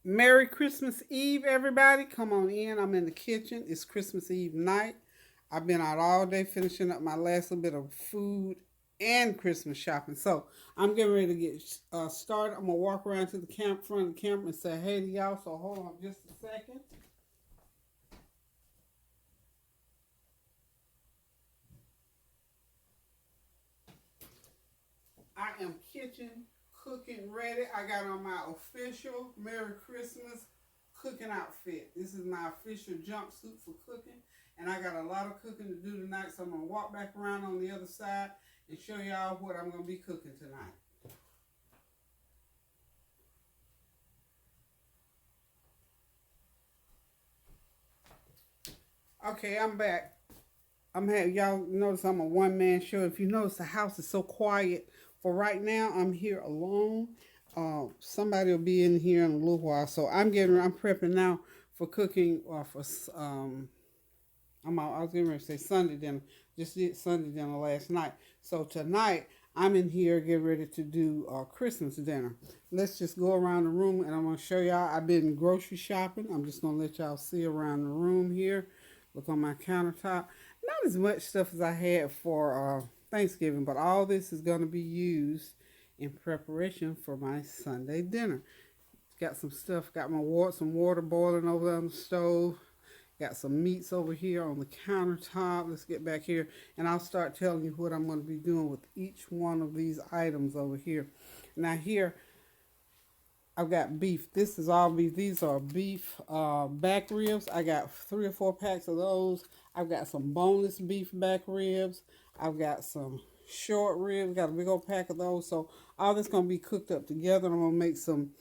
Merry Christmas Eve, everybody. Come on in. I'm in the kitchen. It's Christmas Eve night. I've been out all day finishing up my last little bit of food and Christmas shopping. So I'm getting ready to get started. I'm going to walk around to the front of the camera and say hey to y'all. So hold on just a second. I am kitchen cooking ready. I got on my official Merry Christmas cooking outfit. This is my official jumpsuit for cooking. And I got a lot of cooking to do tonight. So I'm going to walk back around on the other side and show y'all what I'm going to be cooking tonight. Okay, I'm back. Y'all notice I'm a one man show. If you notice the house is so quiet for right now, I'm here alone. Somebody will be in here in a little while, so I'm prepping now for cooking for I was getting ready to say Sunday dinner. Just did Sunday dinner last night. So tonight I'm in here getting ready to do Christmas dinner. Let's just go around the room and I'm gonna show y'all. I've been grocery shopping. I'm just gonna let y'all see around the room here. Look on my countertop. Not as much stuff as I had for Thanksgiving, but all this is gonna be used in preparation for my Sunday dinner. Got some stuff. Got some water boiling over on the stove. Got some meats over here on the countertop. Let's get back here and I'll start telling you what I'm going to be doing with each one of these items over here. Now here I've got beef. This is all beef. These are beef back ribs. I got 3 or 4 packs of those. I've got some boneless beef back ribs. I've got some short ribs. Got a big old pack of those. So all this going to be cooked up together. I'm going to make some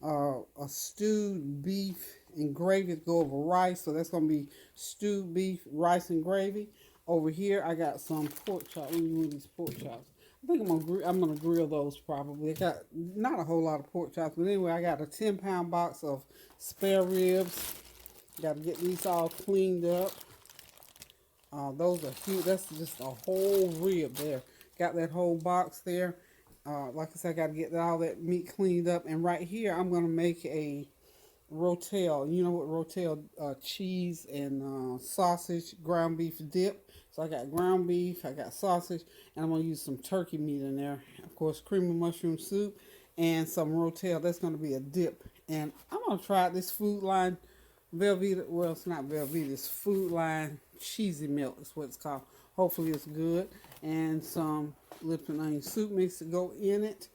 a stewed beef and gravy to go over rice. So that's going to be stewed beef, rice, and gravy. Over here, I got some pork chops. Let me move these pork chops. I think I'm gonna grill those probably. I got not a whole lot of pork chops, but anyway, I got a 10-pound box of spare ribs. Got to get these all cleaned up. Those are huge. That's just a whole rib there. Got that whole box there. Like I said, I got to get all that meat cleaned up. And right here, I'm gonna make a rotel. You know what rotel? Cheese and sausage, ground beef dip. So I got ground beef, I got sausage, and I'm gonna use some turkey meat in there. Of course, creamy mushroom soup and some rotel. That's gonna be a dip. And I'm gonna try this Food Line Velveeta. Well, it's not Velveeta. It's Food Line cheesy milk. Is what it's called. Hopefully, it's good. And some Lipton onion soup mix to go in it.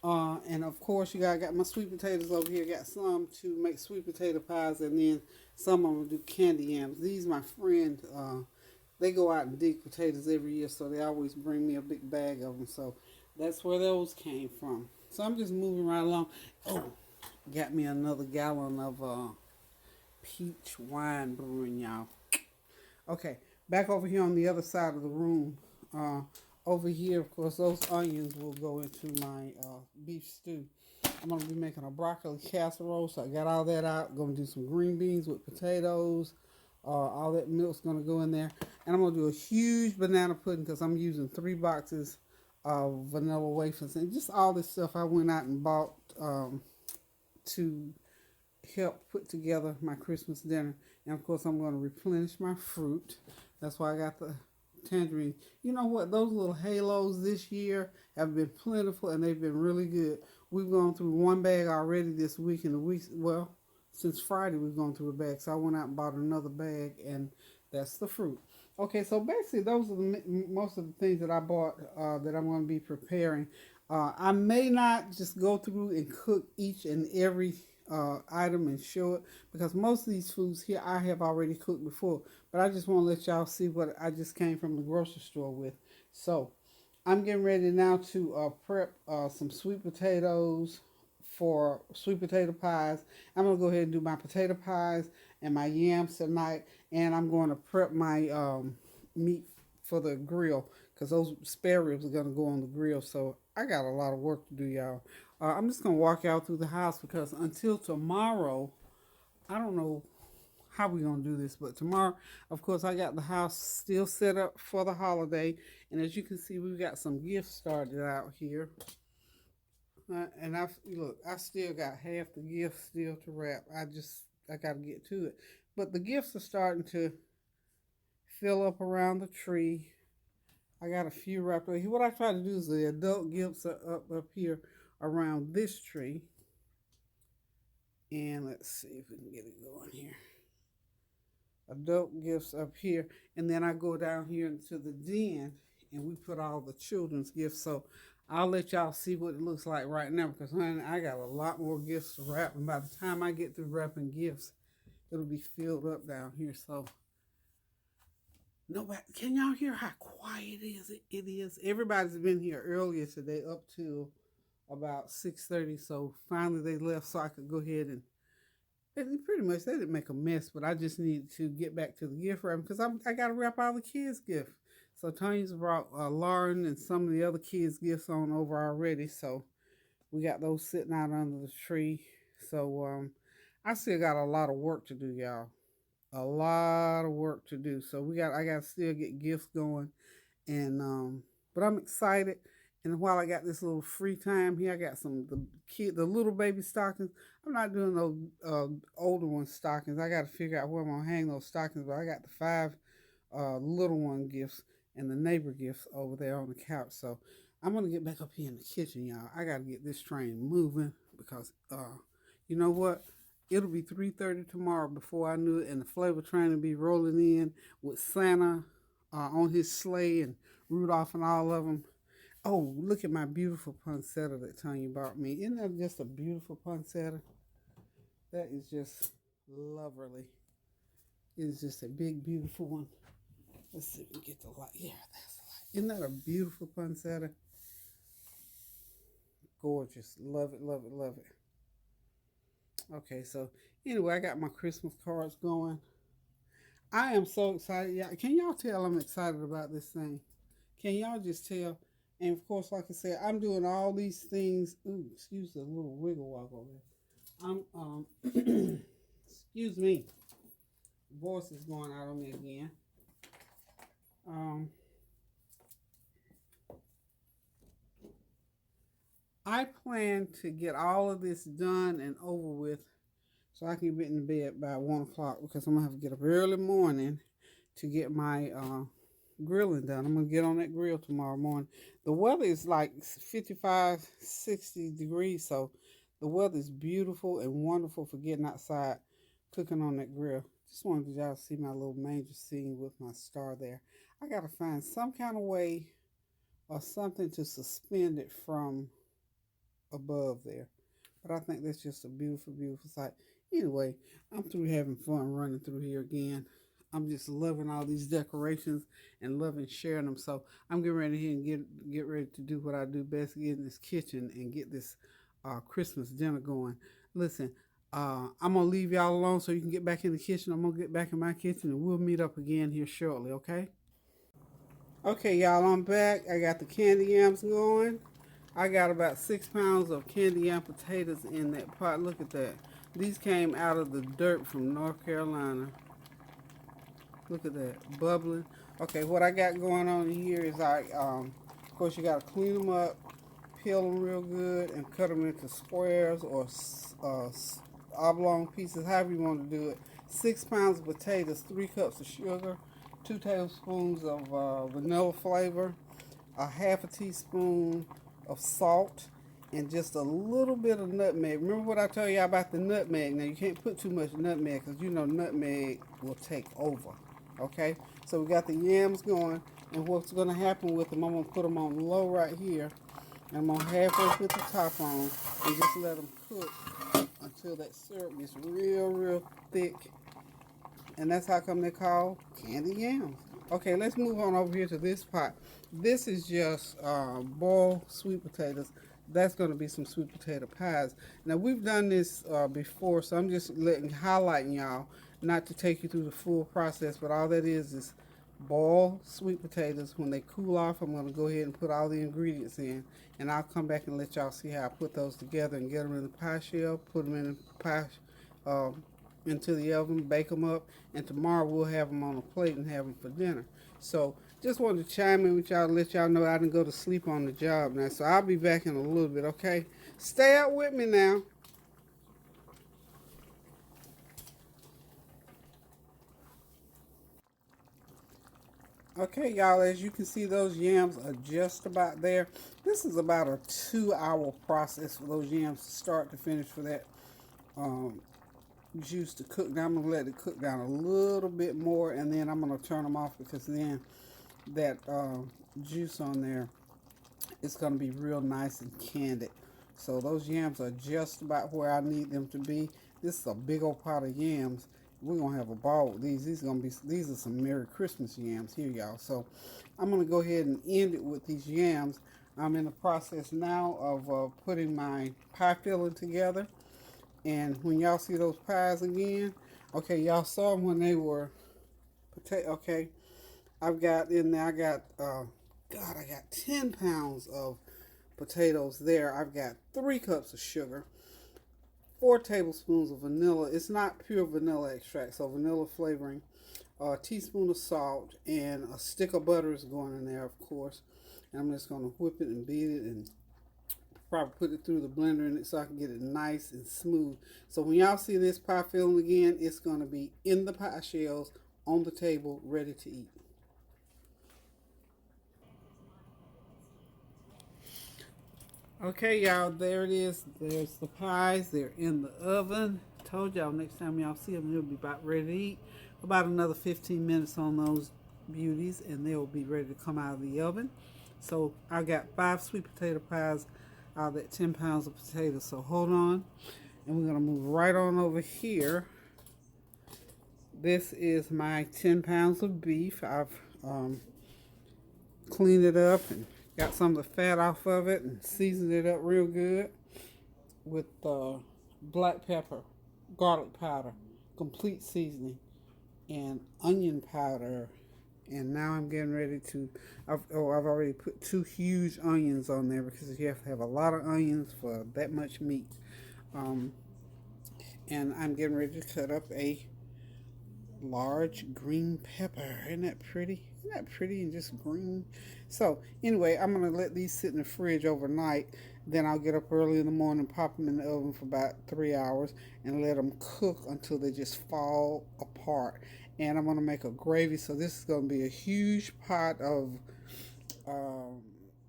And of course, got my sweet potatoes over here. Got some to make sweet potato pies, and then some I'm gonna do candy yams. These my friend, they go out and dig potatoes every year, so they always bring me a big bag of them. So that's where those came from. So I'm just moving right along. Oh, got me another gallon of peach wine brewing, y'all. Okay, back over here on the other side of the room. Over here, of course, those onions will go into my beef stew. I'm going to be making a broccoli casserole, so I got all that out. Going to do some green beans with potatoes. All that milk's going to go in there. And I'm going to do a huge banana pudding because I'm using 3 boxes of vanilla wafers. And just all this stuff I went out and bought to help put together my Christmas dinner. And of course, I'm going to replenish my fruit. That's why I got the tangerine. You know what? Those little halos this year have been plentiful and they've been really good. We've gone through one bag already this week, and since Friday we've gone through a bag. So I went out and bought another bag, and that's the fruit. Okay, so basically those are most of the things that I bought that I'm going to be preparing. I may not just go through and cook each and every item and show it because most of these foods here I have already cooked before, but I just want to let y'all see what I just came from the grocery store with. So I'm getting ready now to prep some sweet potatoes for sweet potato pies. I'm going to go ahead and do my potato pies and my yams tonight, and I'm going to prep my meat for the grill because those spare ribs are going to go on the grill. So I got a lot of work to do, y'all. I'm just going to walk out through the house because until tomorrow, I don't know how we're going to do this, but tomorrow, of course, I got the house still set up for the holiday. And as you can see, we've got some gifts started out here. And I still got half the gifts still to wrap. I got to get to it. But the gifts are starting to fill up around the tree. I got a few wrapped up. What I try to do is the adult gifts are up here around this tree. And let's see if we can get it going here. Adult gifts up here. And then I go down here into the den and we put all the children's gifts. So I'll let y'all see what it looks like right now because, honey, I got a lot more gifts to wrap. And by the time I get through wrapping gifts, it'll be filled up down here. So nobody, can y'all hear how quiet it is? Everybody's been here earlier today up till about 6:30. So finally they left so I could go ahead and pretty much they didn't make a mess, but I just needed to get back to the gift wrapping because I got to wrap all the kids' gifts. So Tanya's brought Lauren and some of the other kids' gifts on over already. So we got those sitting out under the tree. So I still got a lot of work to do, y'all. A lot of work to do. So I got to still get gifts going, and but I'm excited. And while I got this little free time here, I got the little baby stockings. I'm not doing those older one stockings. I got to figure out where I'm gonna hang those stockings. But I got the 5 little one gifts and the neighbor gifts over there on the couch. So I'm gonna get back up here in the kitchen, y'all. I got to get this train moving because you know what? It'll be 3:30 tomorrow before I knew it, and the flavor train will be rolling in with Santa on his sleigh and Rudolph and all of them. Oh, look at my beautiful poinsettia that Tanya bought me. Isn't that just a beautiful poinsettia? That is just lovely. It is just a big, beautiful one. Let's see if we can get the light. Yeah, that's the light. Isn't that a beautiful poinsettia? Gorgeous. Love it, love it, love it. Okay, so anyway, I got my Christmas cards going. I am so excited. Can y'all tell I'm excited about this thing? Can y'all just tell? And of course, like I said, I'm doing all these things. Ooh, excuse the little wiggle woggle there. Excuse me. Voice is going out on me again. I plan to get all of this done and over with so I can get in bed by 1 o'clock because I'm going to have to get up early morning to get my grilling done. I'm going to get on that grill tomorrow morning. The weather is like 55, 60 degrees, so the weather is beautiful and wonderful for getting outside cooking on that grill. Just wanted y'all to see my little manger scene with my star there. I got to find some kind of way or something to suspend it from above there. But I think that's just a beautiful, beautiful sight. Anyway, I'm through having fun running through here again. I'm just loving all these decorations and loving sharing them. So I'm getting ready here and get ready to do what I do best, get in this kitchen and get this Christmas dinner going. Listen, I'm going to leave y'all alone so you can get back in the kitchen. I'm going to get back in my kitchen and we'll meet up again here shortly, okay? Okay, y'all, I'm back. I got the candy yams going. I got about 6 pounds of candy yam potatoes in that pot. Look at that. These came out of the dirt from North Carolina. Look at that, bubbling. Okay, what I got going on here is of course, you got to clean them up, peel them real good, and cut them into squares or oblong pieces, however you want to do it. 6 pounds of potatoes, 3 cups of sugar, 2 tablespoons of vanilla flavor, a half a teaspoon of salt, and just a little bit of nutmeg. Remember what I told you about the nutmeg? Now, you can't put too much nutmeg because you know nutmeg will take over. Okay? So we got the yams going, and what's going to happen with them, I'm going to put them on low right here, and I'm going to halfway put the top on, and just let them cook until that syrup gets real, real thick. And that's how come they're called candy yams. Okay, let's move on over here to this pot. This is just boiled sweet potatoes. That's going to be some sweet potato pies. Now, we've done this before, so I'm just highlighting y'all, not to take you through the full process, but all that is boiled sweet potatoes. When they cool off, I'm going to go ahead and put all the ingredients in, and I'll come back and let y'all see how I put those together and get them in the pie shell, put them in the pie into the oven, bake them up, and tomorrow we'll have them on a plate and have them for dinner. So just wanted to chime in with y'all to let y'all know I didn't go to sleep on the job now. So I'll be back in a little bit, okay? Stay out with me now. Okay, y'all, as you can see, those yams are just about there. This is about a 2-hour process for those yams to start to finish for that um, juice to cook. Now I'm going to let it cook down a little bit more, and then I'm going to turn them off because then that juice on there is going to be real nice and candied. So those yams are just about where I need them to be. This is a big old pot of yams. We're gonna have a ball with these. These are some Merry Christmas yams here, y'all. So I'm gonna go ahead and end it with these yams. I'm in the process now of putting my pie filling together. And when y'all see those pies again, okay, y'all saw them when they were potato. Okay, I've got in there. I got 10 pounds of potatoes there. I've got 3 cups of sugar, 4 tablespoons of vanilla. It's not pure vanilla extract, so vanilla flavoring, a teaspoon of salt, and a stick of butter is going in there, of course. And I'm just going to whip it and beat it and probably put it through the blender in it so I can get it nice and smooth. So when y'all see this pie filling again, it's going to be in the pie shells on the table, ready to eat. Okay, y'all, there it is. There's the pies. They're in the oven. Told y'all next time y'all see them, they'll be about ready to eat. About another 15 minutes on those beauties, and they'll be ready to come out of the oven. So I got 5 sweet potato pies out of that 10 pounds of potatoes. So hold on, and we're going to move right on over here. This is my 10 pounds of beef. I've cleaned it up and got some of the fat off of it and seasoned it up real good with black pepper, garlic powder, complete seasoning, and onion powder. And now I'm getting ready to, I've already put 2 huge onions on there because you have to have a lot of onions for that much meat. And I'm getting ready to cut up a large green pepper. Isn't that pretty? Isn't that pretty and just green? So anyway, I'm going to let these sit in the fridge overnight. Then I'll get up early in the morning, pop them in the oven for about 3 hours, and let them cook until they just fall apart. And I'm going to make a gravy. So this is going to be a huge pot of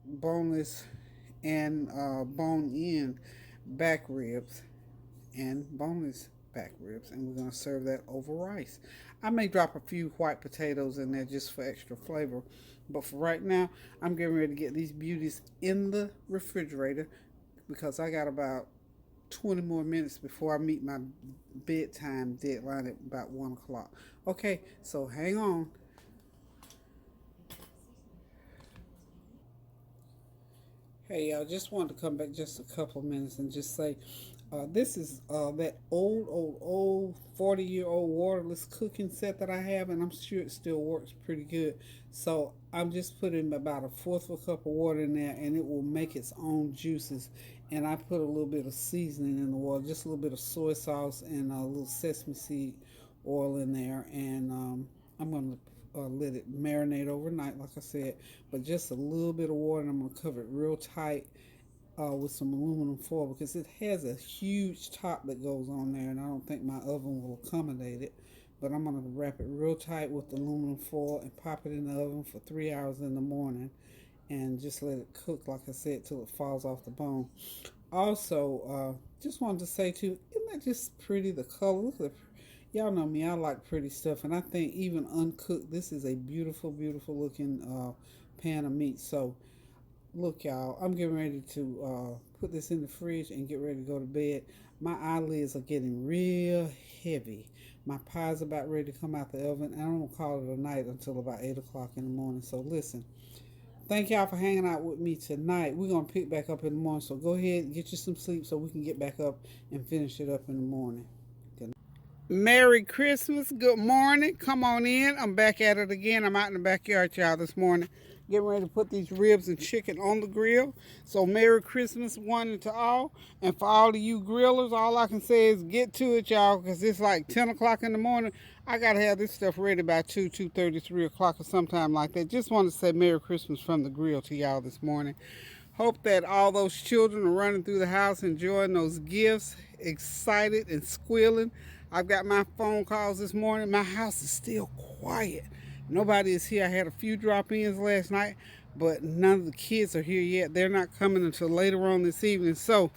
boneless and bone-in back ribs and boneless back ribs, and we're going to serve that over rice. I may drop a few white potatoes in there just for extra flavor, but for right now, I'm getting ready to get these beauties in the refrigerator because I got about 20 more minutes before I meet my bedtime deadline at about 1 o'clock. Okay, so hang on. Hey, y'all, just wanted to come back just a couple of minutes and just say this is that old 40-year-old waterless cooking set that I have, and I'm sure it still works pretty good. So I'm just putting about a fourth of a cup of water in there, and it will make its own juices. And I put a little bit of seasoning in the water, just a little bit of soy sauce and a little sesame seed oil in there, and I'm going to let it marinate overnight, like I said, but just a little bit of water, and I'm going to cover it real tight with some aluminum foil because it has a huge top that goes on there, and I don't think my oven will accommodate it. But I'm going to wrap it real tight with aluminum foil and pop it in the oven for 3 hours in the morning and just let it cook, like I said, till it falls off the bone. Also, just wanted to say too, isn't that just pretty? The color, look at the, y'all know me, I like pretty stuff, and I think even uncooked, this is a beautiful, beautiful looking pan of meat. So look, y'all, I'm getting ready to put this in the fridge and get ready to go to bed. My eyelids are getting real heavy. My pie's about ready to come out the oven, and I'm going to call it a night until about 8 o'clock in the morning. So listen, thank y'all for hanging out with me tonight. We're going to pick back up in the morning, so go ahead and get you some sleep so we can get back up and finish it up in the morning. Merry Christmas. Good morning. Come on in. I'm back at it again. I'm out in the backyard, y'all, this morning. Getting ready to put these ribs and chicken on the grill. So Merry Christmas one and to all. And for all of you grillers, all I can say is get to it, y'all, because it's like 10 o'clock in the morning. I got to have this stuff ready by 2:30, 3 o'clock or sometime like that. Just want to say Merry Christmas from the grill to y'all this morning. Hope that all those children are running through the house enjoying those gifts, excited and squealing. I've got my phone calls this morning. My house is still quiet. Nobody is here. I had a few drop-ins last night, but none of the kids are here yet. They're not coming until later on this evening. So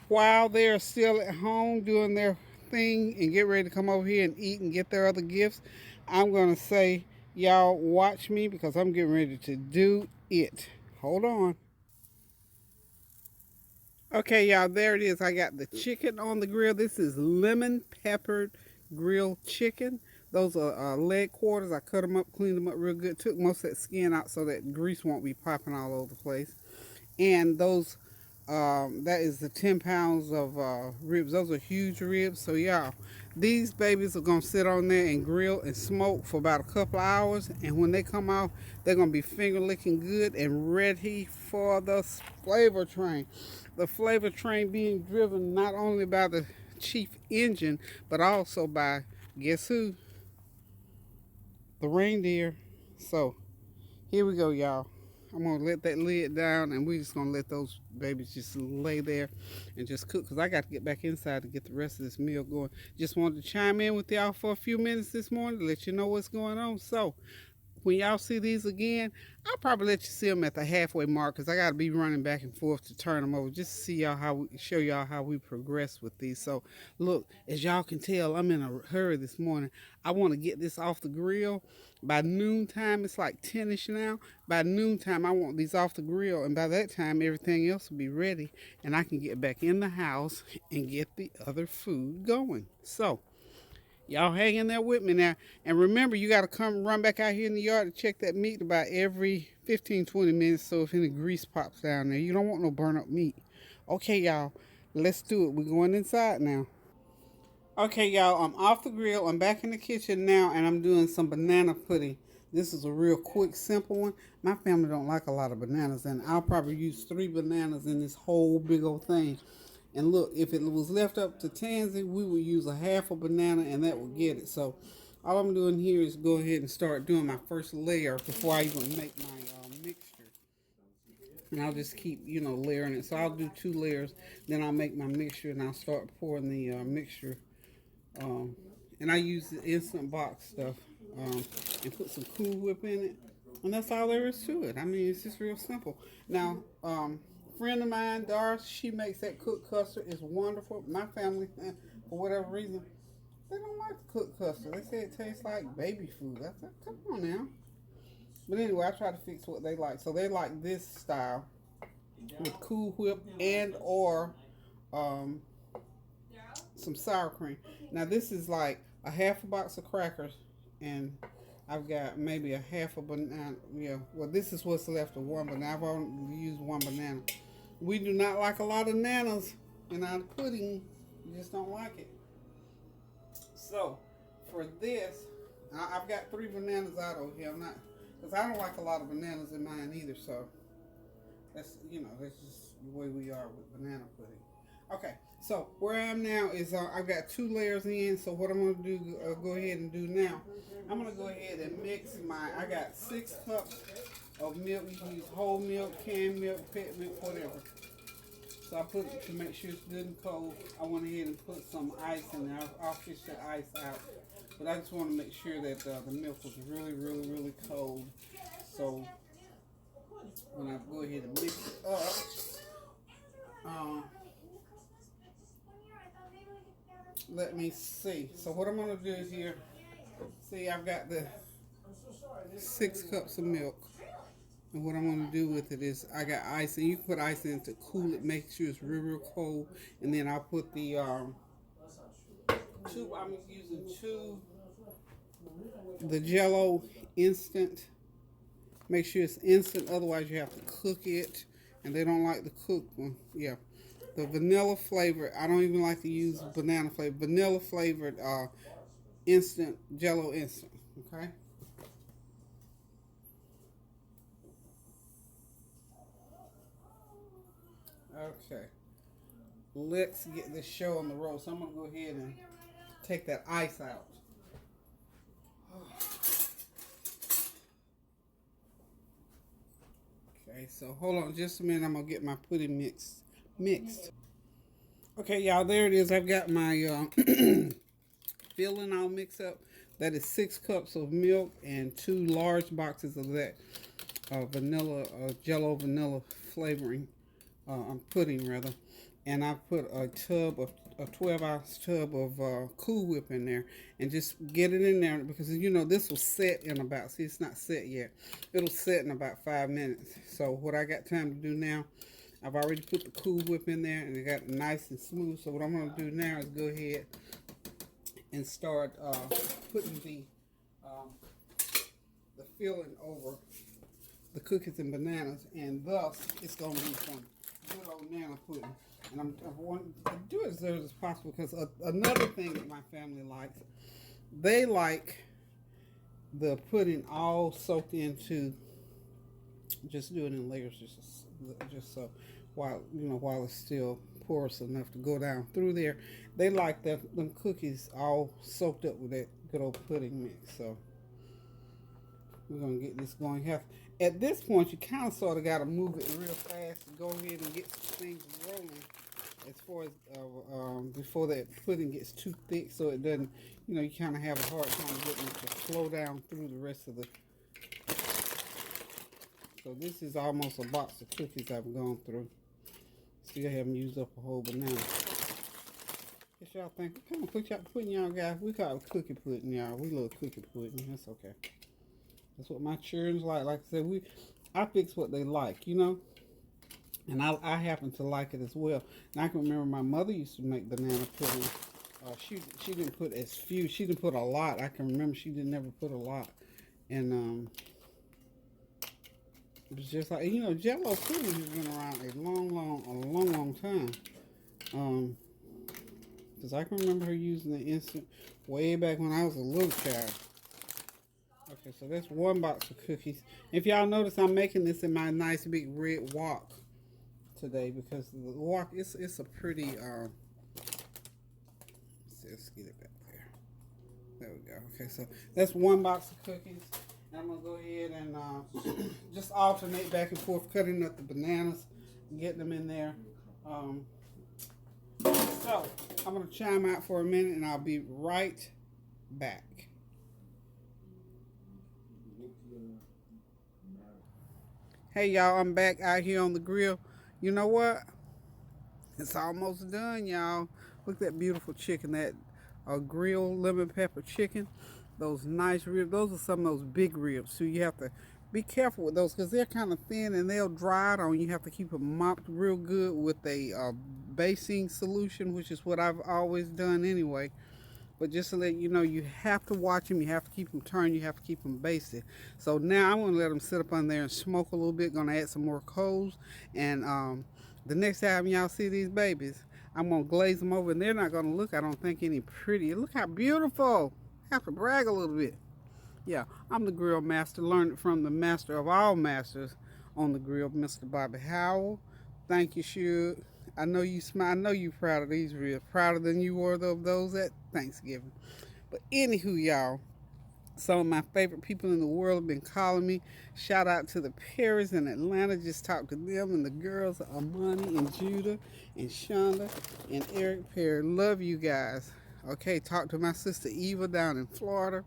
while they're still at home doing their thing and get ready to come over here and eat and get their other gifts, I'm going to say, y'all watch me because I'm getting ready to do it. Hold on. Okay, y'all, there it is. I got the chicken on the grill. This is lemon peppered grilled chicken. Those are leg quarters. I cut them up, cleaned them up real good. Took most of that skin out so that grease won't be popping all over the place. And those, that is the 10 pounds of ribs. Those are huge ribs. So, y'all, these babies are going to sit on there and grill and smoke for about a couple of hours. And when they come out, they're going to be finger licking good and ready for the flavor train. The flavor train being driven not only by the chief engine, but also by, guess who? The reindeer. So, here we go, y'all. I'm going to let that lid down, and we're just going to let those babies just lay there and just cook, because I got to get back inside to get the rest of this meal going. Just wanted to chime in with y'all for a few minutes this morning to let you know what's going on. So, when y'all see these again, I'll probably let you see them at the halfway mark, because I got to be running back and forth to turn them over just to see y'all show y'all how we progress with these. So look, as y'all can tell, I'm in a hurry this morning. I want to get this off the grill by noontime. It's like 10ish now. By noontime, I want these off the grill, and by that time, everything else will be ready, and I can get back in the house and get the other food going. So y'all hang in there with me now. And remember, you got to come run back out here in the yard to check that meat about every 15, 20 minutes. So if any grease pops down there, you don't want no burn up meat. Okay, y'all, let's do it. We're going inside now. Okay, y'all, I'm off the grill. I'm back in the kitchen now, and I'm doing some banana pudding. This is a real quick, simple one. My family don't like a lot of bananas, and I'll probably use 3 bananas in this whole big old thing. And look, if it was left up to Tansy, we would use a half a banana, and that would get it. So all I'm doing here is go ahead and start doing my first layer before I even make my mixture. And I'll just keep, layering it. So I'll do 2 layers, then I'll make my mixture, and I'll start pouring the mixture. And I use the Instant Box stuff and put some Cool Whip in it. And that's all there is to it. I mean, it's just real simple. Now, friend of mine, Doris, she makes that cooked custard. It's wonderful. My family, for whatever reason, they don't like the cooked custard. They say it tastes like baby food. I said, come on now. But anyway, I try to fix what they like. So they like this style with Cool Whip and or some sour cream. Now this is like a half a box of crackers, and I've got maybe a half a banana. Yeah, well, this is what's left of one banana. I've only used 1 banana. We do not like a lot of nanas in our pudding. We just don't like it. So for this, I've got 3 bananas out over here. I'm not, because I don't like a lot of bananas in mine either. So that's just the way we are with banana pudding. Okay, so where I am now is I've got 2 layers in. So what I'm going to do, go ahead and do now, I'm going to go ahead and mix I got 6 cups of milk. You can use whole milk, canned milk, pet milk, whatever. So I put it to make sure it's good and cold. I went ahead and put some ice in there. I'll fish that ice out. But I just want to make sure that the milk was really, really, really cold. So when I go ahead and mix it up, let me see. So what I'm going to do is here, see, I've got the 6 cups of milk. And what I'm going to do with it is I got ice. And you can put ice in to cool it, make sure it's real, real cold. And then I'll put the I'm using 2, the Jello instant. Make sure it's instant, otherwise you have to cook it. And they don't like the cooked one. Yeah. The vanilla flavor, I don't even like to use banana flavor. Vanilla flavored instant, Jello instant, okay? Okay, let's get this show on the road. So I'm gonna go ahead and take that ice out. Okay, so hold on just a minute. I'm gonna get my pudding mixed. Okay, y'all, there it is. I've got my filling all mixed up. That is 6 cups of milk and 2 large boxes of that vanilla, Jello vanilla flavoring, pudding rather. And I put a 12-ounce tub of Cool Whip in there, and just get it in there because this will set in about. See, it's not set yet. It'll set in about 5 minutes. So what I got time to do now, I've already put the Cool Whip in there, and it got nice and smooth. So what I'm going to do now is go ahead and start putting the filling over the cookies and bananas, and thus it's going to be some good old nana pudding. And I want to do it as early as possible because another thing that my family likes, they like the pudding all soaked into. Just do it in layers, just so while it's still porous enough to go down through there. They like them cookies all soaked up with that good old pudding mix. So we're gonna get this going. At this point, you kind of sort of got to move it real fast to go ahead and get some things rolling. As far as before that pudding gets too thick, so it doesn't, you kind of have a hard time getting it to flow down through the rest of the. So this is almost a box of cookies I've gone through. Still haven't used up a whole banana. Guess y'all think, what kind of pudding y'all got? We call it cookie pudding, y'all. We love cookie pudding. That's okay. That's what my children like. Like I said, I fix what they like, And I happen to like it as well. And I can remember my mother used to make banana pudding. She didn't put as few. She didn't put a lot. I can remember she didn't never put a lot. And it was just like, Jello pudding has been around a long time. Because I can remember her using the instant way back when I was a little child. Okay, so that's 1 box of cookies. If y'all notice, I'm making this in my nice big red wok today because the wok, it's a pretty, let's get it back there. There we go. Okay, so that's 1 box of cookies. I'm going to go ahead and just alternate back and forth, cutting up the bananas, getting them in there. So, I'm going to chime out for a minute, and I'll be right back. Hey, y'all, I'm back out here on the grill. You know what? It's almost done, y'all. Look at that beautiful chicken, that grilled lemon pepper chicken. Those nice ribs, those are some of those big ribs. So you have to be careful with those because they're kind of thin and they'll dry out on you. You have to keep them mopped real good with a basting solution, which is what I've always done anyway. But just to let you know, you have to watch them. You have to keep them turned. You have to keep them basted. So now I'm going to let them sit up on there and smoke a little bit. Going to add some more coals. And the next time y'all see these babies, I'm going to glaze them over. And they're not going to look, I don't think, any prettier. Look how beautiful. I have to brag a little bit. Yeah, I'm the grill master. Learned it from the master of all masters on the grill, Mr. Bobby Howell. Thank you, Shug. I know you smile. I know you proud of these ribs. Prouder than you were of those at Thanksgiving. But anywho, y'all, some of my favorite people in the world have been calling me. Shout out to the Perrys in Atlanta. Just talked to them and the girls, Amani and Judah and Shonda and Eric Perry. Love you guys. Okay, talk to my sister Eva down in Florida.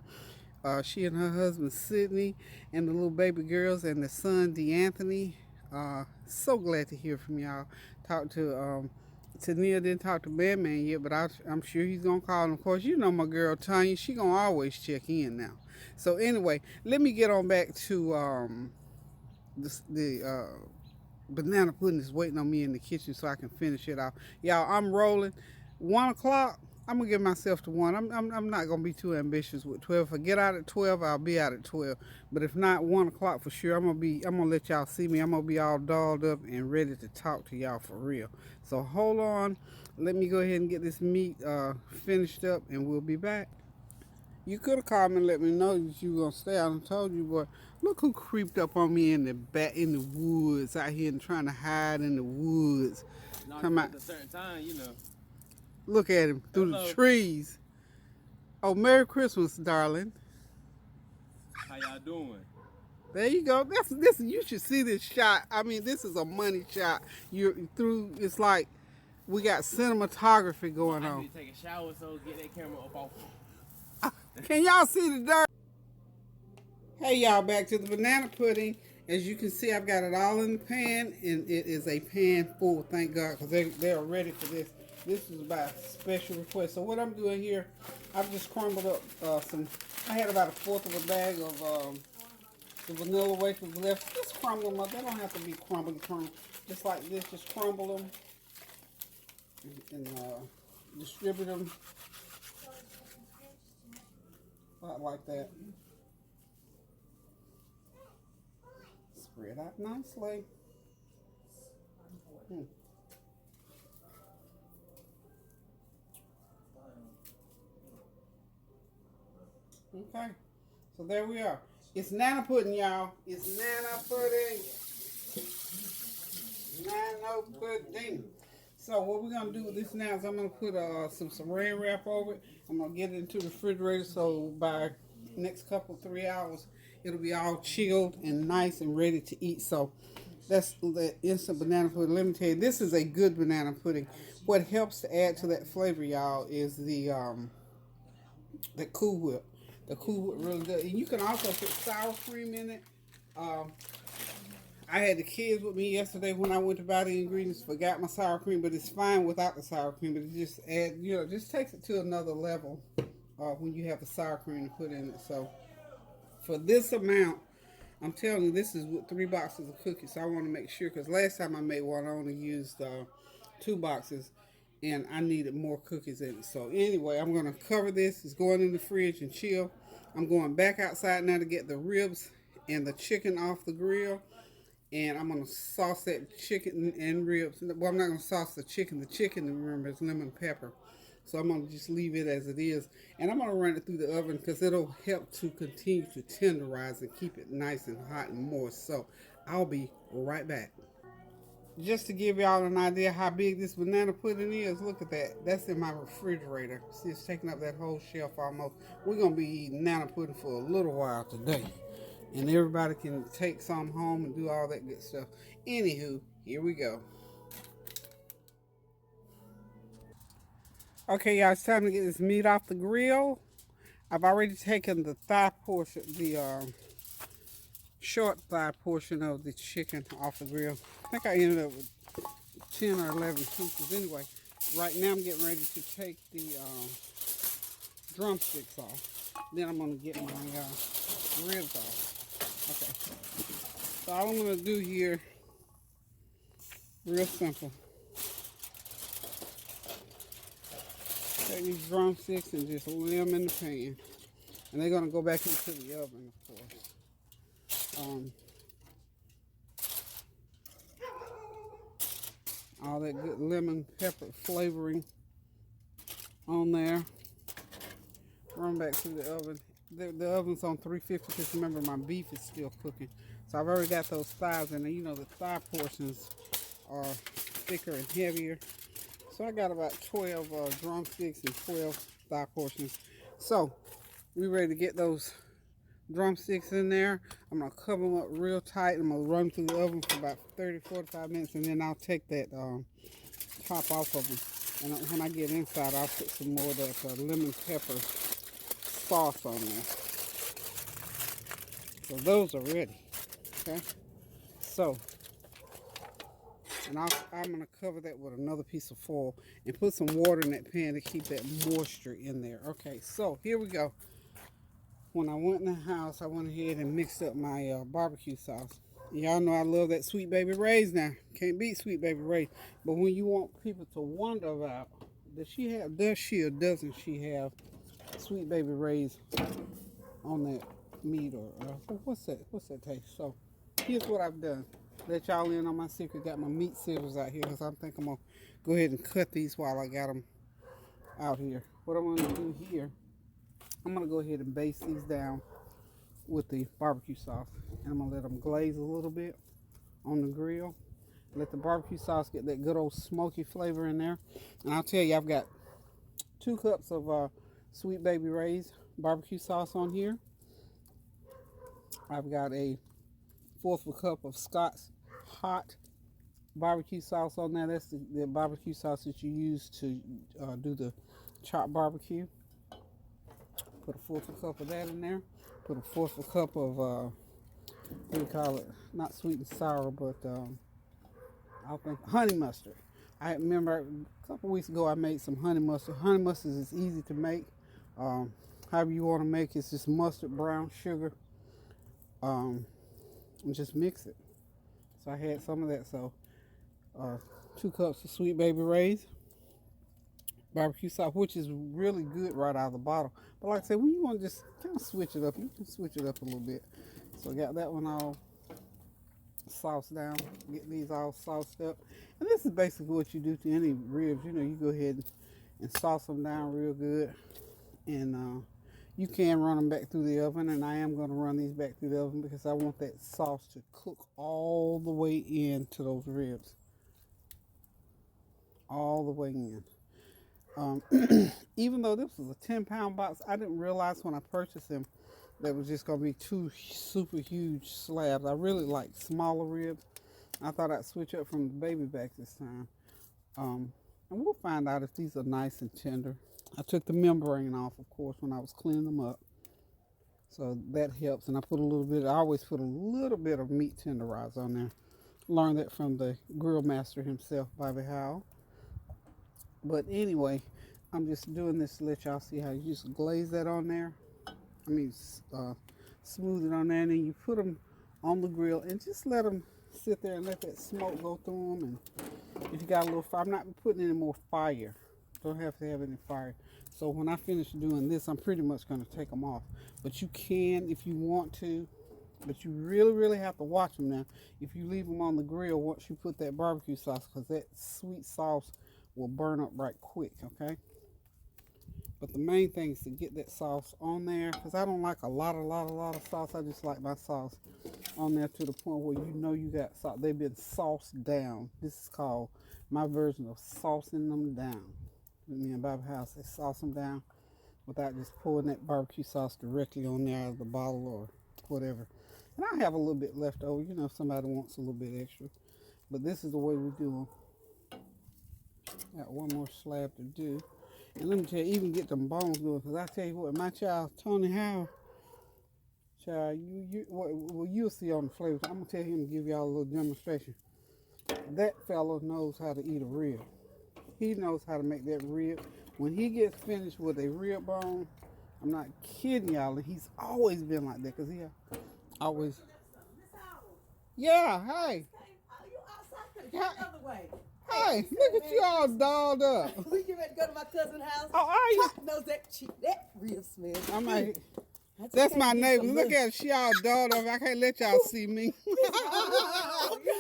She and her husband Sydney and the little baby girls and the son DeAnthony. So glad to hear from y'all. Talked to Tania, didn't talk to Batman yet, but I'm sure he's gonna call. And of course, you know my girl Tanya, she gonna always check in now. So anyway, let me get on back to the banana pudding is waiting on me in the kitchen so I can finish it off. Y'all, I'm rolling. 1 o'clock. I'm gonna give myself to 1. I'm not gonna be too ambitious with 12. If I get out at 12, I'll be out at 12. But if not, 1 o'clock for sure. I'm gonna let y'all see me. I'm gonna be all dolled up and ready to talk to y'all for real. So hold on. Let me go ahead and get this meat finished up, and we'll be back. You could have called me and let me know that you were gonna stay. I done told you, boy. Look who creeped up on me in the back in the woods out here and trying to hide in the woods. Come out. At a certain time, you know. Look at him through the trees. Oh, Merry Christmas, darling. How y'all doing? There you go. This. You should see this shot. I mean, this is a money shot. You're through. It's like we got cinematography going on. I need to take a shower, so get that camera up off. Can y'all see the dirt? Hey y'all, back to the banana pudding. As you can see, I've got it all in the pan, and it is a pan full, thank God, because they are ready for this. This is by special request. So what I'm doing here, I've just crumbled up I had about 1/4 of a bag of the vanilla wafers left. Just crumble them up. They don't have to be crumbled. Just like this, just crumble them and distribute them like that. Spread out nicely. Okay, so there we are. It's Nana pudding, y'all. It's Nana pudding. Nana pudding. So what we're gonna do with this now is I'm gonna put some saran wrap over it. I'm gonna get it into the refrigerator so by next 3 hours it'll be all chilled and nice and ready to eat. So that's the instant banana pudding. Let me tell you, this is a good banana pudding. What helps to add to that flavor, y'all, is the Cool Whip. The Cool Whip really does. And you can also put sour cream in it. I had the kids with me yesterday when I went to buy the ingredients. Forgot my sour cream, but it's fine without the sour cream. But it just just takes it to another level when you have the sour cream to put in it. So for this amount, I'm telling you, this is with 3 boxes of cookies. So I want to make sure, because last time I made one, I only used 2 boxes, and I needed more cookies in it. So anyway, I'm going to cover this. It's going in the fridge and chill. I'm going back outside now to get the ribs and the chicken off the grill. And I'm going to sauce that chicken and ribs. Well, I'm not going to sauce the chicken. The chicken, remember, is lemon pepper. So I'm going to just leave it as it is. And I'm going to run it through the oven because it'll help to continue to tenderize and keep it nice and hot and moist. So I'll be right back. Just to give y'all an idea how big this banana pudding is, look at that. That's in my refrigerator. See, it's taking up that whole shelf almost. We're going to be eating banana pudding for a little while today. And everybody can take some home and do all that good stuff. Anywho, here we go. Okay, y'all, it's time to get this meat off the grill. I've already taken the thigh portion, the short thigh portion of the chicken off the grill. I think I ended up with 10 or 11 pieces. Anyway, right now I'm getting ready to take the drumsticks off. Then I'm going to get my ribs off. Okay, so all I'm going to do here, real simple. Take these drumsticks and just lay them in the pan. And they're going to go back into the oven, of course. All that good lemon pepper flavoring on there. Run back to the oven. The oven's on 350 because remember my beef is still cooking. So I've already got those thighs in there. You know the thigh portions are thicker and heavier. So I got about 12 drumsticks and 12 thigh portions. So we're ready to get those drumsticks in there. I'm going to cover them up real tight. I'm going to run through the oven for about 30-45 minutes, and then I'll take that top off of them. And when I get inside, I'll put some more of that lemon pepper sauce on there. So those are ready. Okay. So, and I'm going to cover that with another piece of foil and put some water in that pan to keep that moisture in there. Okay, so here we go. When I went in the house, I went ahead and mixed up my barbecue sauce. Y'all know I love that Sweet Baby Ray's now. Can't beat Sweet Baby Ray's. But when you want people to wonder about, does she or doesn't she have Sweet Baby Ray's on that meat or what's that taste? So here's what I've done. Let y'all in on my secret. Got my meat scissors out here because I think I'm going to go ahead and cut these while I got them out here. What I'm going to do here I'm going to go ahead and baste these down with the barbecue sauce. And I'm going to let them glaze a little bit on the grill. Let the barbecue sauce get that good old smoky flavor in there. And I'll tell you, I've got 2 cups of Sweet Baby Ray's barbecue sauce on here. I've got a 1/4 of a cup of Scott's hot barbecue sauce on there. That's the barbecue sauce that you use to do the chopped barbecue. Put a 1/4 of a cup of that in there. Put a 1/4 of a cup of, what do you call it? Not sweet and sour, but I think honey mustard. I remember a couple weeks ago I made some honey mustard. Honey mustard is easy to make. However you want to make it, it's just mustard, brown sugar, and just mix it. So I had some of that. So 2 cups of Sweet Baby Ray's barbecue sauce, which is really good right out of the bottle. But like I said, when you want to just kind of switch it up, you can switch it up a little bit. So I got that one all sauced down. Get these all sauced up. And this is basically what you do to any ribs. You know, you go ahead and sauce them down real good. And you can run them back through the oven. And I am going to run these back through the oven because I want that sauce to cook all the way into those ribs. All the way in. Even though this was a 10-pound box, I didn't realize when I purchased them that was just going to be 2 super huge slabs. I really like smaller ribs. I thought I'd switch up from the baby back this time. And we'll find out if these are nice and tender. I took the membrane off, of course, when I was cleaning them up. So that helps. And I put a little bit, I always put a little bit of meat tenderizer on there. Learned that from the grill master himself, Bobby Howell. But anyway, I'm just doing this to let y'all see how you just glaze that on there. I mean, smooth it on there, and then you put them on the grill and just let them sit there and let that smoke go through them. And if you got a little fire, I'm not putting any more fire. Don't have to have any fire. So when I finish doing this, I'm pretty much going to take them off. But you can if you want to, but you really, really have to watch them now. If you leave them on the grill, once you put that barbecue sauce, because that sweet sauce will burn up right quick, okay? But the main thing is to get that sauce on there, because I don't like a lot of sauce. I just like my sauce on there to the point where you know you got sauce. They've been sauced down. This is called my version of saucing them down. Me and Bobby House, they sauce them down without just pouring that barbecue sauce directly on there out of the bottle or whatever. And I have a little bit left over, you know, if somebody wants a little bit extra. But this is the way we do them. Got one more slab to do. And let me tell you, even get them bones going, because I tell you what, my child, Tony Howell, child, you'll see on the flavors. I'm going to tell him to give y'all a little demonstration. That fellow knows how to eat a rib. He knows how to make that rib. When he gets finished with a rib bone, I'm not kidding y'all, and he's always been like that, because he always... Yeah, hey. You outside? The other way. Hey, look at you all dolled up. We get ready to go to my cousin's house. Oh, are you? Chuck knows that rib smell. I'm like, that's my neighbor. Look at her. She all dolled up. I can't let y'all see me.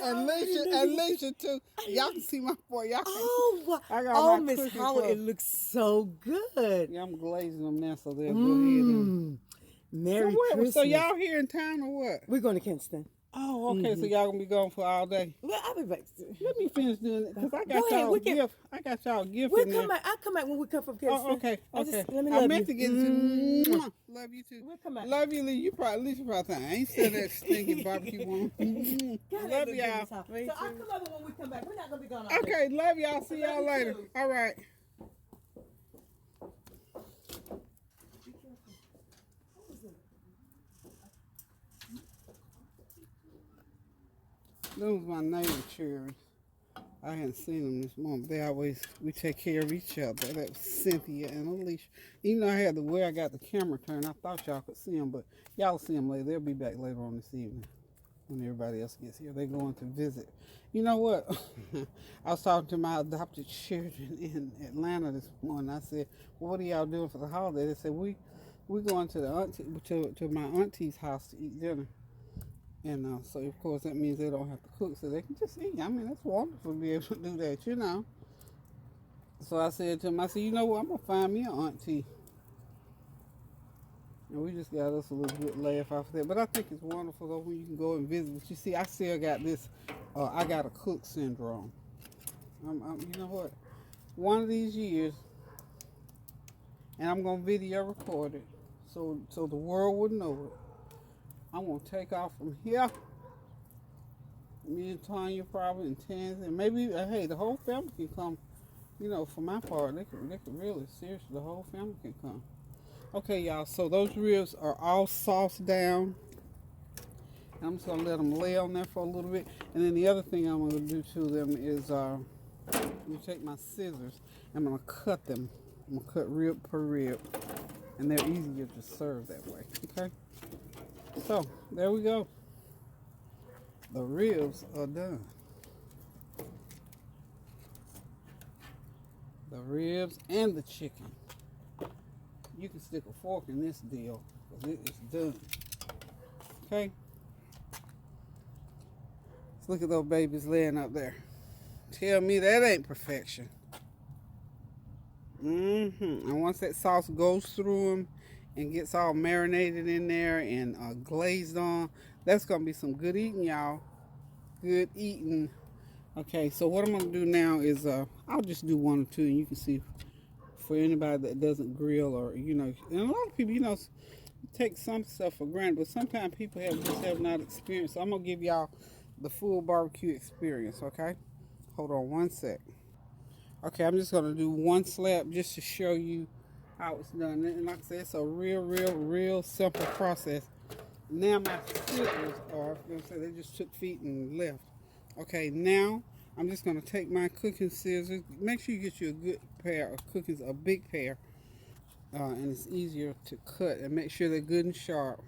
And Alicia too. Y'all can see my boy. Y'all can. Oh, wow. I got Oh, my Miss cooking Howard, club. it looks so good. Yeah, I'm glazing them now, so they'll go ahead and. Merry So Christmas. So y'all here in town or what? We're going to Kinston. Oh, okay. So y'all gonna be gone for all day. Well, I'll be back. Let me finish doing it, because I got Go ahead, y'all we a can- gift. I got y'all a gift We'll in there. come back. I'll come back when we come from Kinston. Oh, okay. Let me I love meant you. to get to love you too. We'll come back. Love you, Lee. You probably think I ain't said that stinking barbecue one. God, Love that y'all. good So I'll come over when we come back. We're not going to be gone all day. Okay, love y'all. See y'all Love you later. too. All right. Those was my neighbor cherries. I hadn't seen them this morning. We take care of each other. That was Cynthia and Alicia. Even though I had the way I got the camera turned, I thought y'all could see them, but y'all see them later. They'll be back later on this evening when everybody else gets here. They're going to visit. You know what? I was talking to my adopted children in Atlanta this morning. I said, well, what are y'all doing for the holiday? They said, we're going to to my auntie's house to eat dinner. And so, of course, that means they don't have to cook, so they can just eat. I mean, that's wonderful to be able to do that, you know. So I said to them, I said, you know what, I'm going to find me an auntie And we just got us a little good laugh off of that. But I think it's wonderful though when you can go and visit. But you see, I still got this. I got a cook syndrome. You know what? One of these years, and I'm gonna video record it, so the world would know it. I'm gonna take off from here. Me and Tanya probably and Tans, and maybe hey, the whole family can come. You know, for my part, they could really seriously, the whole family can come. Okay, y'all. So those ribs are all sauced down. And I'm just gonna let them lay on there for a little bit. And then the other thing I'm gonna do to them is I'm gonna take my scissors. I'm gonna cut them. I'm gonna cut rib per rib, and they're easier to serve that way. Okay. So there we go. The ribs are done. The ribs and the chicken. You can stick a fork in this deal because it is done. Okay. Let's look at those babies laying up there. Tell me that ain't perfection. And once that sauce goes through them and gets all marinated in there and glazed on, that's gonna be some good eating, y'all. Good eating. Okay, so what I'm gonna do now is I'll just do one or two, and you can see for anybody that doesn't grill or and a lot of people take some stuff for granted, but sometimes people have not experienced. So I'm gonna give y'all the full barbecue experience. Okay, hold on one sec. Okay, I'm just gonna do one slab just to show you how it's done. And like I said, it's a real simple process. Now my scissors are, they just took feet and left. Okay, now I'm just gonna take my cooking scissors. Make sure you get you a good pair of cookies, a big pair, and it's easier to cut. And make sure they're good and sharp.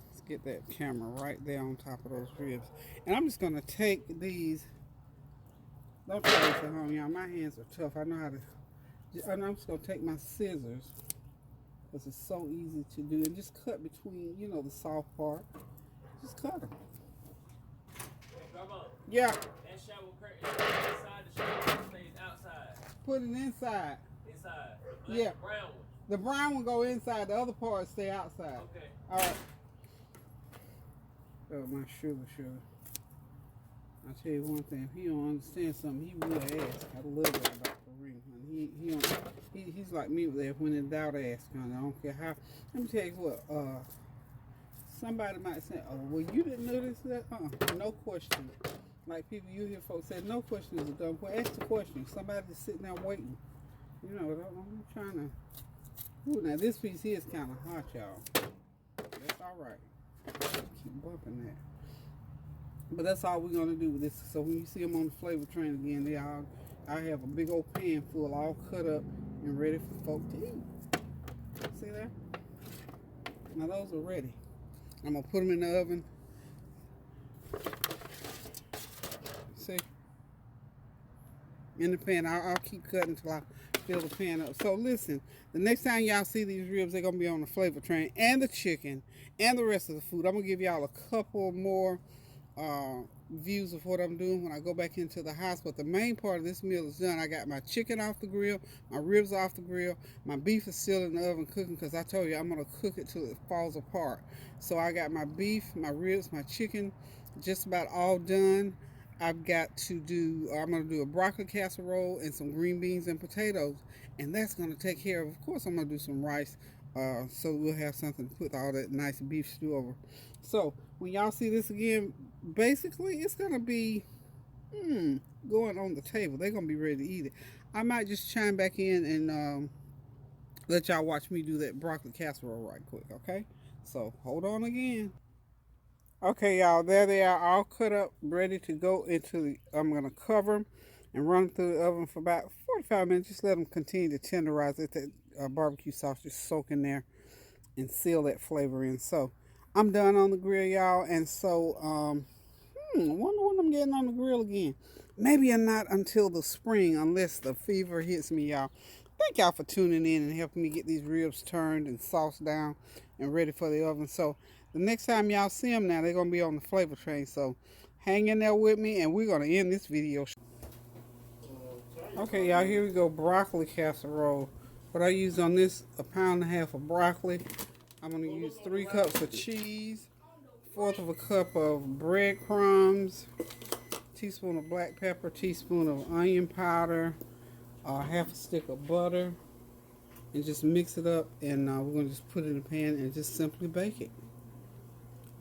Let's get that camera right there on top of those ribs. And I'm just gonna take these. Don't try this at home, y'all. My hands are tough. I know how to. And I'm just gonna take my scissors because it's so easy to do, and just cut between, the soft part. Just cut them. Grandma, Yeah. that shower curtain inside the shower stays outside. Put it inside. Inside. Yeah. The brown one. The brown one go inside. The other part stay outside. Okay. All right. Oh, my sugar. I'll tell you one thing. If he don't understand something, he will ask. I love that about the ring, honey. He's like me with that. When in doubt, ask, honey. I don't care how. Let me tell you what. Somebody might say, "Oh, well, you didn't know this." That no question. Like people, you hear folks say, "No question is a dumb question." Ask the question. Somebody's sitting there waiting. I'm trying to. Ooh, now this piece here is kind of hot, y'all. That's all right. Keep bumping that. But that's all we're gonna do with this. So when you see them on the flavor train again, I have a big old pan full, all cut up and ready for folk to eat. See there? Now those are ready. I'm gonna put them in the oven. See? In the pan. I'll keep cutting until I fill the pan up. So listen, the next time y'all see these ribs, they're gonna be on the flavor train and the chicken and the rest of the food. I'm gonna give y'all a couple more views of what I'm doing when I go back into the house, but the main part of this meal is done. I got my chicken off the grill, my ribs off the grill, my beef is still in the oven cooking because I told you I'm going to cook it till it falls apart. So I got my beef, my ribs, my chicken just about all done. I'm going to do a broccoli casserole and some green beans and potatoes, and that's going to take care of course I'm going to do some rice, so we'll have something to put all that nice beef stew over. So when y'all see this again, basically it's gonna be going on the table. They're gonna be ready to eat it. I might just chime back in and let y'all watch me do that broccoli casserole right quick. Okay, so hold on again. Okay, y'all, there they are, all cut up, ready to go into the. I'm gonna cover them and run them through the oven for about 45 minutes. Just let them continue to tenderize it. That barbecue sauce just soak in there and seal that flavor in. So I'm done on the grill, y'all, and so wonder when I'm getting on the grill again. Maybe not until the spring, unless the fever hits me, y'all. Thank y'all for tuning in and helping me get these ribs turned and sauced down and ready for the oven. So the next time y'all see them now, they're gonna be on the flavor train. So hang in there with me, and we're gonna end this video. Okay, y'all, here we go. Broccoli casserole What I used on this, a pound and a half of broccoli. I'm going to use 3 cups of cheese, 1/4 of a cup of breadcrumbs, teaspoon of black pepper, teaspoon of onion powder, half a stick of butter, and just mix it up. And we're going to just put it in the pan and just simply bake it.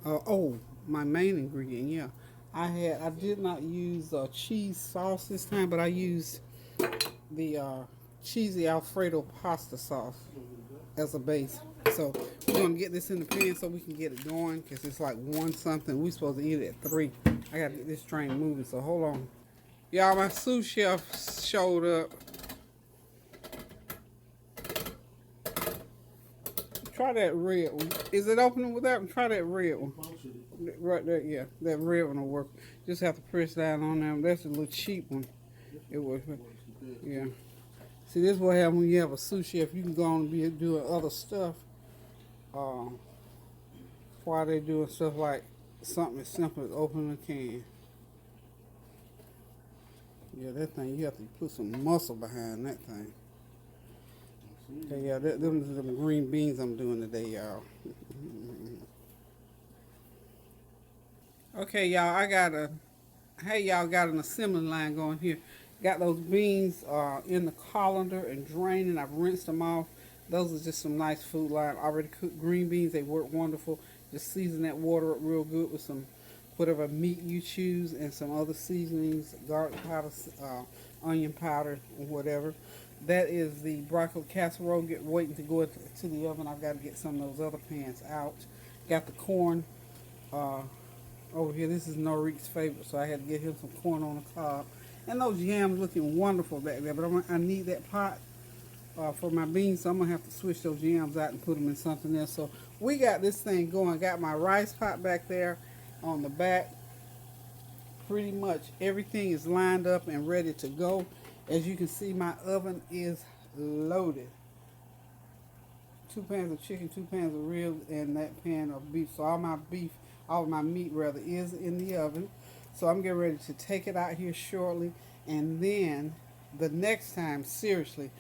Oh, my main ingredient, yeah. I did not use cheese sauce this time, but I used the cheesy Alfredo pasta sauce as a base. So we're going to get this in the pan so we can get it going, because it's like 1 something. We're supposed to eat it at 3. I got to get this train moving, so hold on. Y'all, my sous chef showed up. Try that red one. Is it opening with that one? Try that red one. Right there, yeah. That red one will work. Just have to press down on them. That's a little cheap one. It works. Yeah. See, this is what happens when you have a sous chef. You can go on and be doing other stuff while they're doing stuff like something as simple as opening a can. Yeah, that thing, you have to put some muscle behind that thing. Okay, yeah, them green beans I'm doing today, y'all. Okay, y'all, y'all got an assembly line going here. Got those beans in the colander and draining. I've rinsed them off. Those are just some nice food line. Already cooked green beans. They work wonderful. Just season that water up real good with some whatever meat you choose and some other seasonings, garlic powder, onion powder, or whatever. That is the broccoli casserole waiting to go to the oven. I've got to get some of those other pans out. Got the corn over here. This is Norik's favorite, so I had to get him some corn on the cob. And those yams looking wonderful back there, but I need that pot for my beans, so I'm going to have to switch those yams out and put them in something else. So we got this thing going. Got my rice pot back there on the back. Pretty much everything is lined up and ready to go. As you can see, my oven is loaded. 2 pans of chicken, 2 pans of ribs, and that pan of beef. So all my meat rather, is in the oven. So I'm getting ready to take it out here shortly. And then the next time, seriously,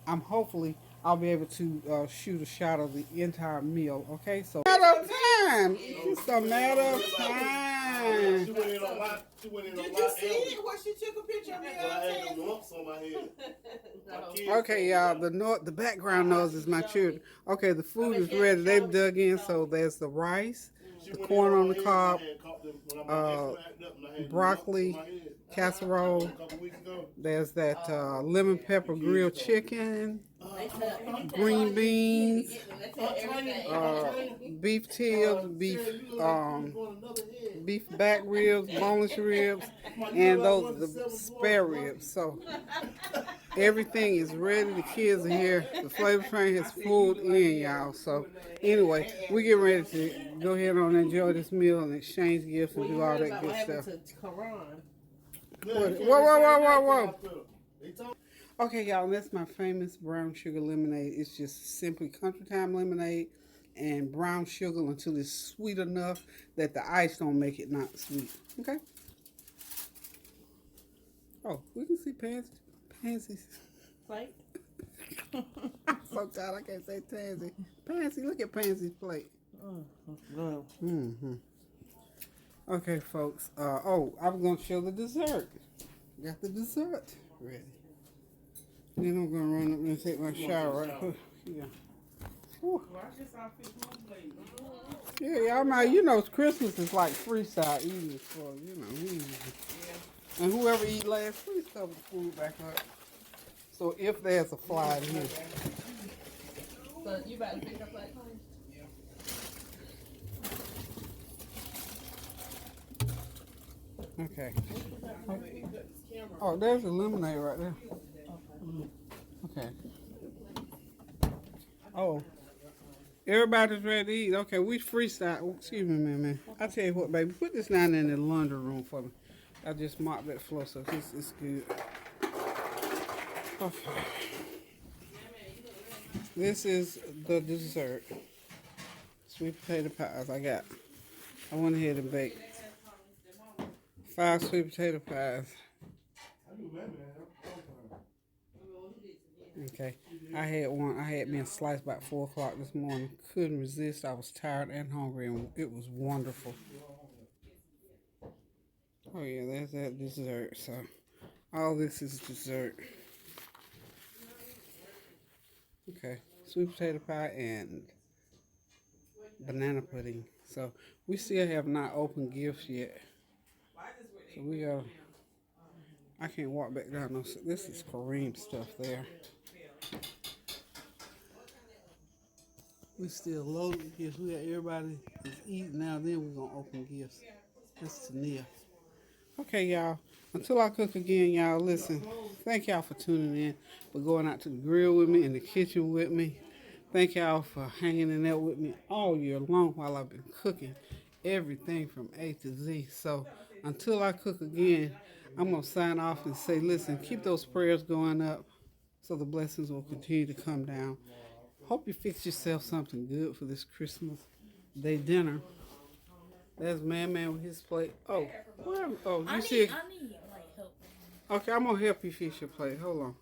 hopefully I'll be able to shoot a shot of the entire meal. Okay, so matter of time. It's a matter of time. She went in on my. Did you see it? Where she took a picture of me? I had them lumps on my head. Okay, y'all, the background noise is my children. Okay, the food is ready. They've dug in, so there's the rice, the corn on the cob, broccoli, casserole. There's that lemon pepper grilled chicken, green beans, beef tips, beef back ribs, boneless ribs, and the spare ribs. So everything is ready. The kids are here. The flavor train has pulled in, y'all. So anyway, we get ready to go ahead and enjoy this meal and exchange gifts and do all that good stuff. Whoa. Okay, y'all, that's my famous brown sugar lemonade. It's just simply country time lemonade and brown sugar until it's sweet enough that the ice don't make it not sweet. Okay? Oh, we can see pansies. Plate? I'm so tired I can't say tansy. Pansy, look at Pansy's plate. Okay, folks. I'm going to show the dessert. Got the dessert ready. Then I'm going to run up and take my shower right quick. Yeah. Whew. Yeah, y'all know, Christmas is like freestyle eating for, And whoever eat last, please cover the food back up. So if there's a fly in here. So you about to pick up that plane? Okay. Oh, there's a lemonade right there. Okay. Oh. Everybody's ready to eat. Okay, we freestyle. Excuse me, man. I tell you what, baby. Put this down in the laundry room for me. I just mopped that floor, so it's good. Okay. This is the dessert. Sweet potato pies. I went ahead and baked 5 sweet potato pies. Okay, I had one. I had me a slice about 4 o'clock this morning. Couldn't resist. I was tired and hungry, and it was wonderful. Oh yeah, there's that dessert. So all this is dessert. Okay, sweet potato pie and banana pudding. So we still have not opened gifts yet. So we got. I can't walk back down. No, this is Kareem stuff there. We still loading gifts. We got everybody is eating now. Then we're gonna open gifts. That's Tania. Okay, y'all. Until I cook again, y'all. Listen. Thank y'all for tuning in, for going out to the grill with me, in the kitchen with me. Thank y'all for hanging in there with me all year long while I've been cooking everything from A to Z. So until I cook again, I'm gonna sign off and say, listen, keep those prayers going up so the blessings will continue to come down. Hope you fix yourself something good for this Christmas Day dinner. There's Man with his plate. Oh, where? Oh, you see? I need like help. Okay, I'm gonna help you fix your plate. Hold on.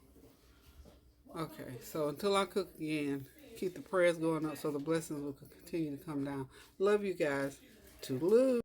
Okay, so until I cook again, keep the prayers going up so the blessings will continue to come down. Love you guys. Toodaloo.